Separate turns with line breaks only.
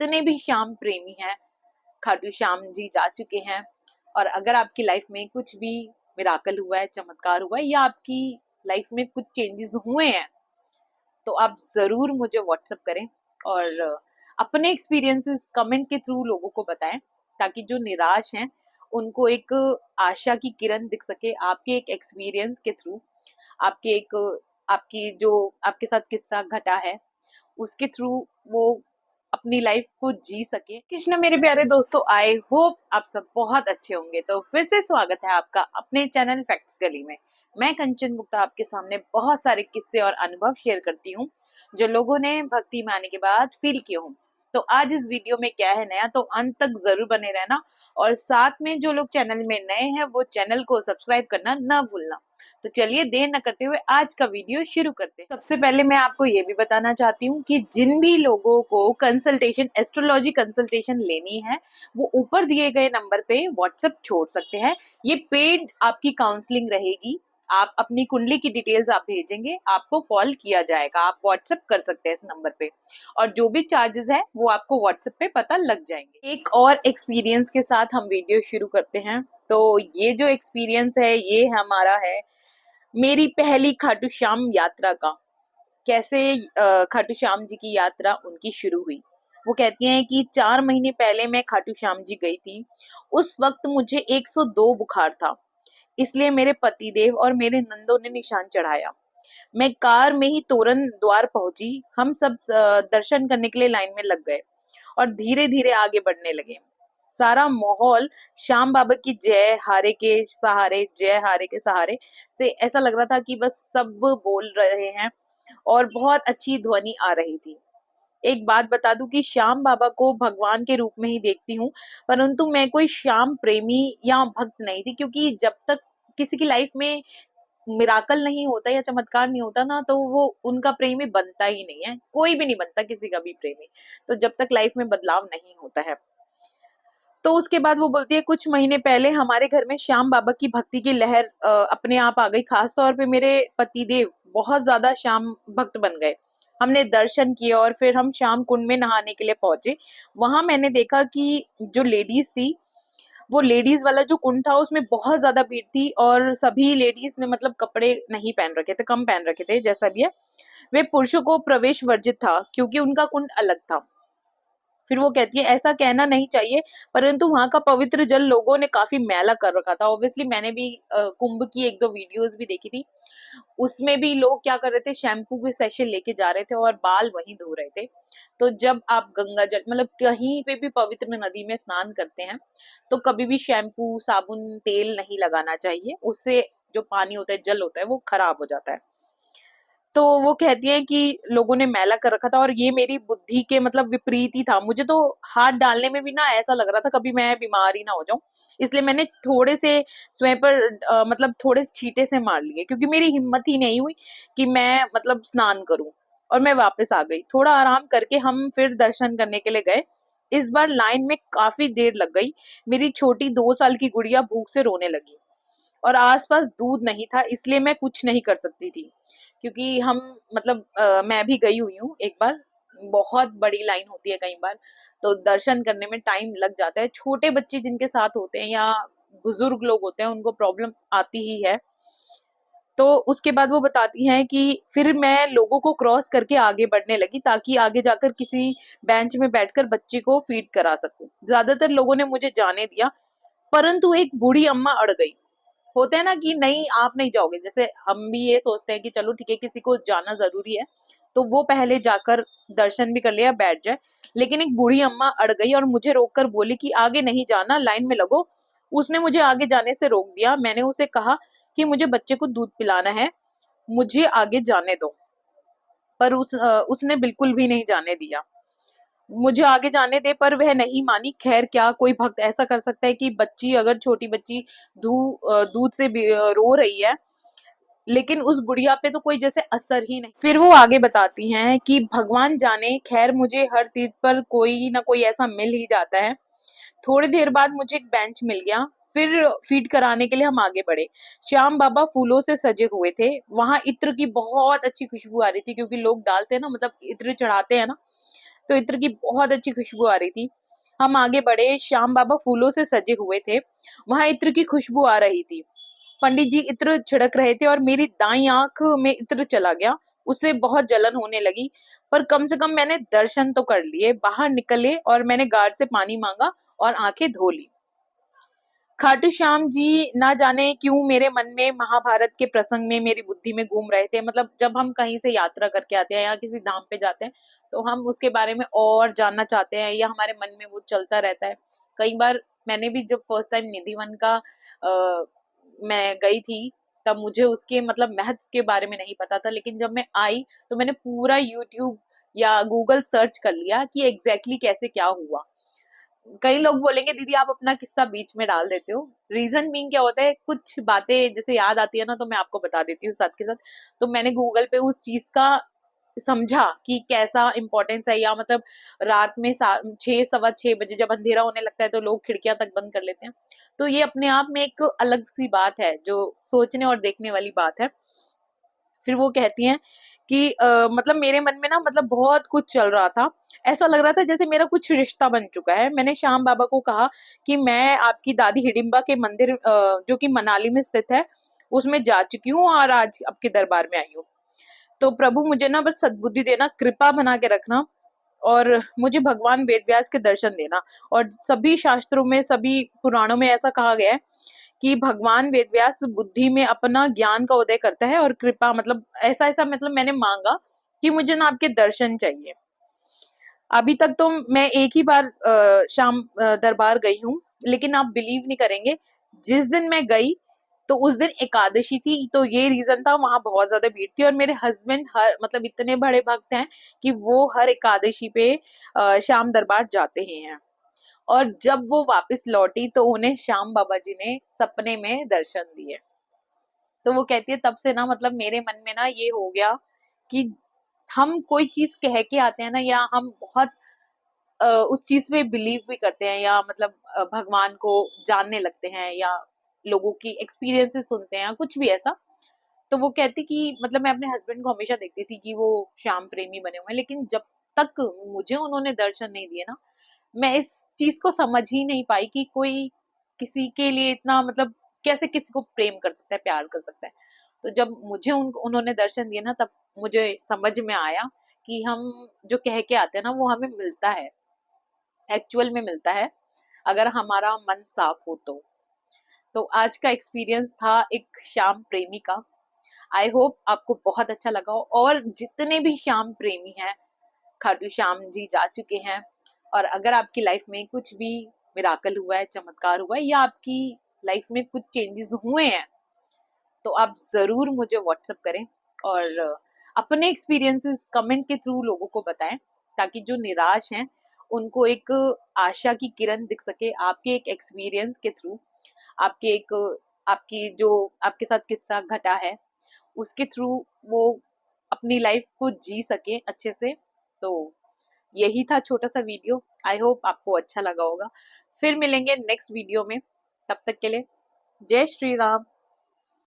जितने भी श्याम प्रेमी हैं, खाटू श्याम जी जा चुके हैं। और अगर आपकी लाइफ में कुछ भी मिराकल हुआ है, चमत्कार हुआ है, या आपकी लाइफ में कुछ चेंजेस हुए हैं, तो आप जरूर मुझे व्हाट्सएप करें और अपने एक्सपीरियंसेस कमेंट के थ्रू लोगों को बताएं, ताकि जो निराश हैं उनको एक आशा की किरण दिख सके आपके एक एक्सपीरियंस के थ्रू, आपके एक आपकी जो आपके साथ किस्सा घटा है उसके थ्रू वो अपनी लाइफ को जी सके। कृष्णा मेरे प्यारे दोस्तों, आई होप आप सब बहुत अच्छे होंगे। तो फिर से स्वागत है आपका अपने चैनल फैक्ट्स गली में। मैं कंचन गुप्ता आपके सामने बहुत सारे किस्से और अनुभव शेयर करती हूँ जो लोगों ने भक्ति में आने के बाद फील किए हों। तो आज इस वीडियो में क्या है नया, तो अंत तक जरूर बने रहना, और साथ में जो लोग चैनल में नए हैं वो चैनल को सब्सक्राइब करना ना भूलना। तो चलिए देर न करते हुए आज का वीडियो शुरू करते हैं। सबसे पहले मैं आपको ये भी बताना चाहती हूँ कि जिन भी लोगों को कंसल्टेशन, एस्ट्रोलॉजी कंसल्टेशन लेनी है, वो ऊपर दिए गए नंबर पे व्हाट्सएप छोड़ सकते हैं। ये पेड आपकी काउंसलिंग रहेगी। आप अपनी कुंडली की डिटेल्स आप भेजेंगे, आपको कॉल किया जाएगा, आप व्हाट्सएप कर सकते हैं इस नंबर पे, और जो भी चार्जेस है वो आपको व्हाट्सएप पे पता लग जाएंगे। एक और एक्सपीरियंस के साथ हम वीडियो शुरू करते हैं। तो ये जो एक्सपीरियंस है ये हमारा है मेरी पहली खाटू श्याम यात्रा का। कैसे खाटू श्याम जी की यात्रा उनकी शुरू हुई। वो कहती हैं कि 4 महीने पहले मैं खाटू श्याम जी गई थी। उस वक्त मुझे 102 बुखार था, इसलिए मेरे पतिदेव और मेरे नंदों ने निशान चढ़ाया। मैं कार में ही तोरण द्वार पहुंची। हम सब दर्शन करने के लिए लाइन में लग गए और धीरे धीरे आगे बढ़ने लगे। सारा माहौल श्याम बाबा की जय हारे के सहारे, जय हारे के सहारे से ऐसा लग रहा था कि बस सब बोल रहे हैं और बहुत अच्छी ध्वनि आ रही थी। एक बात बता दूं कि श्याम बाबा को भगवान के रूप में ही देखती हूँ, परंतु मैं कोई श्याम प्रेमी या भक्त नहीं थी, क्योंकि जब तक किसी की लाइफ में मिराकल नहीं होता या चमत्कार नहीं होता ना, तो वो उनका प्रेमी बनता ही नहीं है। कोई भी नहीं बनता किसी का भी प्रेमी, तो जब तक लाइफ में बदलाव नहीं होता है। तो उसके बाद वो बोलती है, कुछ महीने पहले हमारे घर में श्याम बाबा की भक्ति की लहर अपने आप आ गई। खास तौर पे मेरे पतिदेव बहुत ज्यादा श्याम भक्त बन गए। हमने दर्शन किए और फिर हम श्याम कुंड में नहाने के लिए पहुंचे। वहां मैंने देखा कि जो लेडीज थी, वो लेडीज वाला जो कुंड था उसमें बहुत ज्यादा भीड़ थी, और सभी लेडीज ने मतलब कपड़े नहीं पहन रखे थे, कम पहन रखे थे जैसा भी है। वे पुरुषों को प्रवेश वर्जित था क्योंकि उनका कुंड अलग था। फिर वो कहती है, ऐसा कहना नहीं चाहिए, परंतु वहां का पवित्र जल लोगों ने काफी मैला कर रखा था। ऑब्वियसली मैंने भी कुंभ की 1-2 वीडियोस भी देखी थी। उसमें भी लोग क्या कर रहे थे, शैम्पू के सेशन लेके जा रहे थे और बाल वहीं धो रहे थे। तो जब आप गंगा जल मतलब कहीं पे भी पवित्र नदी में स्नान करते हैं, तो कभी भी शैम्पू, साबुन, तेल नहीं लगाना चाहिए। उससे जो पानी होता है, जल होता है, वो खराब हो जाता है। तो वो कहती है कि लोगों ने मैला कर रखा था, और ये मेरी बुद्धि के मतलब विपरीत ही था। मुझे तो हाथ डालने में भी ना ऐसा लग रहा था कभी मैं बीमार ही ना हो जाऊं, इसलिए मैंने थोड़े से स्वयं पर मतलब थोड़े से छींटे से मार लिए, क्योंकि मेरी हिम्मत ही नहीं हुई कि मैं मतलब स्नान करूं। और मैं वापस आ गई। थोड़ा आराम करके हम फिर दर्शन करने के लिए गए। इस बार लाइन में काफी देर लग गई। मेरी छोटी 2 साल की गुड़िया भूख से रोने लगी और आसपास दूध नहीं था, इसलिए मैं कुछ नहीं कर सकती थी। क्योंकि हम मतलब मैं भी गई हुई हूँ एक बार। बहुत बड़ी लाइन होती है कई बार, तो दर्शन करने में टाइम लग जाता है। छोटे बच्चे जिनके साथ होते हैं या बुजुर्ग लोग होते हैं, उनको प्रॉब्लम आती ही है। तो उसके बाद वो बताती हैं कि फिर मैं लोगों को क्रॉस करके आगे बढ़ने लगी, ताकि आगे जाकर किसी बेंच में बैठकर बच्चे को फीड करा सकूं। ज्यादातर लोगों ने मुझे जाने दिया, परंतु एक बूढ़ी अम्मा अड़ गई। होता है ना कि नहीं, आप नहीं जाओगे। जैसे हम भी ये सोचते हैं कि चलो ठीक है, किसी को जाना जरूरी है तो वो पहले जाकर दर्शन भी कर ले या बैठ जाए। लेकिन एक बूढ़ी अम्मा अड़ गई और मुझे रोककर बोली कि आगे नहीं जाना, लाइन में लगो। उसने मुझे आगे जाने से रोक दिया। मैंने उसे कहा कि मुझे बच्चे को दूध पिलाना है, मुझे आगे जाने दो। पर उसने बिल्कुल भी नहीं जाने दिया। मुझे आगे जाने दे, पर वह नहीं मानी। खैर, क्या कोई भक्त ऐसा कर सकता है कि बच्ची, अगर छोटी बच्ची दूध से रो रही है, लेकिन उस बुढ़िया पे तो कोई जैसे असर ही नहीं। फिर वो आगे बताती हैं कि भगवान जाने, खैर मुझे हर तीर्थ पर कोई ना कोई ऐसा मिल ही जाता है। थोड़ी देर बाद मुझे एक बेंच मिल गया। फिर फीड कराने के लिए हम आगे बढ़े। श्याम बाबा फूलों से सजे हुए थे। वहां इत्र की बहुत अच्छी खुशबू आ रही थी, क्योंकि लोग डालते हैं ना, मतलब इत्र चढ़ाते हैं ना, तो इत्र की बहुत अच्छी खुशबू आ रही थी। हम आगे बढ़े, श्याम बाबा फूलों से सजे हुए थे, वहां इत्र की खुशबू आ रही थी। पंडित जी इत्र छिड़क रहे थे और मेरी दाई आंख में इत्र चला गया। उससे बहुत जलन होने लगी, पर कम से कम मैंने दर्शन तो कर लिए। बाहर निकले और मैंने गार्ड से पानी मांगा और आंखें धो ली। खाटू श्याम जी ना जाने क्यों मेरे मन में महाभारत के प्रसंग में मेरी बुद्धि में घूम रहे थे। मतलब जब हम कहीं से यात्रा करके आते हैं या किसी धाम पे जाते हैं तो हम उसके बारे में और जानना चाहते हैं या हमारे मन में वो चलता रहता है। कई बार मैंने भी जब फर्स्ट टाइम निधि वन का मैं गई थी तब मुझे उसके मतलब महत्व के बारे में नहीं पता था, लेकिन जब मैं आई तो मैंने पूरा यूट्यूब या गूगल सर्च कर लिया कि एग्जैक्टली कैसे क्या हुआ। कई लोग बोलेंगे दीदी आप अपना किस्सा बीच में डाल देते हो। रीजन बीइंग क्या होता है, कुछ बातें जैसे याद आती है ना तो मैं आपको बता देती हूँ साथ के साथ। तो मैंने गूगल पे उस चीज का समझा कि कैसा इंपॉर्टेंस है, या मतलब रात में 6 सवा 6 बजे जब अंधेरा होने लगता है तो लोग खिड़कियां तक बंद कर लेते हैं। तो ये अपने आप में एक अलग सी बात है जो सोचने और देखने वाली बात है। फिर वो कहती हैं कि मतलब मेरे मन में ना मतलब बहुत कुछ चल रहा था। ऐसा लग रहा था जैसे मेरा कुछ रिश्ता बन चुका है। मैंने श्याम बाबा को कहा कि मैं आपकी दादी हिडिंबा के मंदिर जो कि मनाली में स्थित है उसमें जा चुकी हूँ और आज आपके दरबार में आई हूँ। तो प्रभु मुझे ना बस सद्बुद्धि देना, कृपा बना के रखना और मुझे भगवान वेद व्यास के दर्शन देना। और सभी शास्त्रों में, सभी पुराणों में ऐसा कहा गया है कि भगवान वेदव्यास बुद्धि में अपना ज्ञान का उदय करता है और कृपा मतलब ऐसा ऐसा मतलब मैंने मांगा कि मुझे ना आपके दर्शन चाहिए। अभी तक तो मैं एक ही बार शाम दरबार गई हूँ, लेकिन आप बिलीव नहीं करेंगे, जिस दिन मैं गई तो उस दिन एकादशी थी। तो ये रीजन था, वहां बहुत ज्यादा भीड़ थी और मेरे हस्बैंड हर मतलब इतने बड़े भक्त हैं कि वो हर एकादशी पे शाम दरबार जाते ही हैं। और जब वो वापस लौटी तो उन्हें श्याम बाबा जी ने सपने में दर्शन दिए। तो वो कहती है तब से ना मतलब मेरे मन में ना ये हो गया कि हम कोई चीज कह के आते हैं ना, या हम बहुत उस चीज पे बिलीव भी करते हैं, या मतलब भगवान को जानने लगते हैं, या लोगों की एक्सपीरियंसेस सुनते हैं, कुछ भी ऐसा। तो वो कहती कि मतलब मैं अपने हस्बैंड को हमेशा देखती थी कि वो श्याम प्रेमी बने हुए हैं, लेकिन जब तक मुझे उन्होंने दर्शन नहीं दिए ना, मैं इस चीज को समझ ही नहीं पाई कि कोई किसी के लिए इतना मतलब कैसे किसी को प्रेम कर सकता है, प्यार कर सकता है। तो जब मुझे उन्होंने दर्शन दिए ना, तब मुझे समझ में आया कि हम जो कह के आते हैं ना वो हमें मिलता है, एक्चुअल में मिलता है, अगर हमारा मन साफ हो तो। तो आज का एक्सपीरियंस था एक श्याम प्रेमी का। आई होप आपको बहुत अच्छा लगा हो। और जितने भी श्याम प्रेमी हैं, खाटू श्याम जी जा चुके हैं, और अगर आपकी लाइफ में कुछ भी मिराकल हुआ है, चमत्कार हुआ है, या आपकी लाइफ में कुछ चेंजेस हुए हैं, तो आप जरूर मुझे व्हाट्सअप करें और अपने एक्सपीरियंसेस कमेंट के थ्रू लोगों को बताएं, ताकि जो निराश हैं उनको एक आशा की किरण दिख सके आपके एक एक्सपीरियंस के थ्रू। आपके एक आपकी जो आपके साथ किस्सा घटा है उसके थ्रू वो अपनी लाइफ को जी सके अच्छे से। तो यही था छोटा सा वीडियो। आई होप आपको अच्छा लगा होगा। फिर मिलेंगे नेक्स्ट वीडियो में। तब तक के लिए जय श्री राम।